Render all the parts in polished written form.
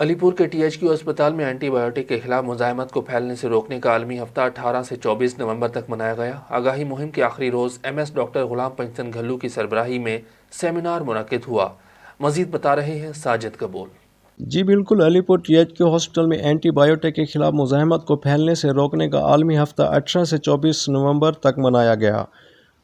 علی پور کے T H کیو اسپتال میں اینٹی بایوٹک کے خلاف مزاحمت کو پھیلنے سے روکنے کا عالمی ہفتہ 18 سے 24 نومبر تک منایا گیا۔ آگاہی مہم کے آخری روز M S doctor Ghulam Panjtan گھلو کی سربراہی میں سیمینار منعقد ہوا۔ مزید بتا رہے ہیں ساجد قبول۔ جی بالکل، علی پور ٹی ایچ کیو ہاسپٹل میں اینٹی بایوٹک کے خلاف مزاحمت کو پھیلنے سے روکنے کا عالمی ہفتہ 18 سے 24 نومبر تک منایا گیا۔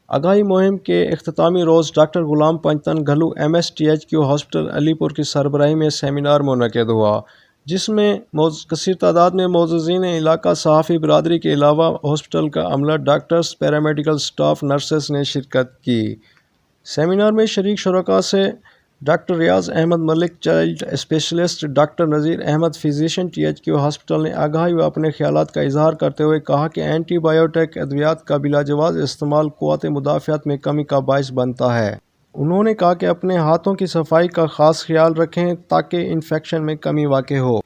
آگاہی مہم کے اختتامی روز doctor Ghulam Panjtan Ghallu M S T H Q hospital Alipur کی سربراہی میں سیمینار منعقد ہوا، جس میں کثیر تعداد میں معززین علاقہ، صحافی برادری کے علاوہ ہاسپٹل کا عملہ، ڈاکٹرز، پیرامیڈیکل سٹاف، نرسز نے شرکت کی۔ سیمینار میں شریک شرکاء سے doctor Riaz Ahmed Malik child specialist, doctor Nazir Ahmed physician T H Q hospital نے آگاہی و اپنے خیالات کا اظہار کرتے ہوئے کہا کہ اینٹی بایوٹک ادویات کا بلا جواز استعمال قوت مدافعت میں کمی کا باعث بنتا ہے۔ انہوں نے کہا کہ اپنے ہاتھوں کی صفائی کا خاص خیال رکھیں تاکہ انفیکشن میں کمی واقع ہو۔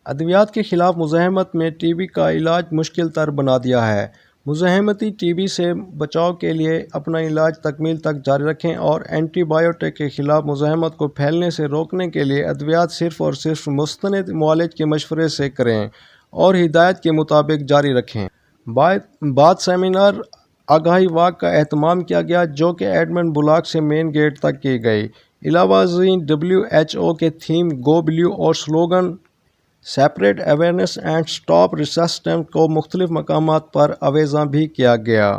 ادویات کے خلاف مزاحمت میں ٹی بی کا علاج مشکل تر بنا دیا ہے۔ مزاحمتی ٹی بی سے بچاؤ کے لیے اپنا علاج تکمیل تک جاری رکھیں اور اینٹی بایوٹک کے خلاف مزاحمت کو پھیلنے سے روکنے کے لیے ادویات صرف اور صرف مستند معالج کے مشورے سے کریں اور ہدایت کے مطابق جاری رکھیں۔ بعد سیمینار آگاہی واک کا اہتمام کیا گیا، جو کہ ایڈمن بلاک سے مین گیٹ تک کی گئی۔ علاوہ ازیں WHO کے تھیم گو بلیو اور slogan spread awareness and stop resistance کو مختلف مقامات پر آویزاں بھی کیا گیا۔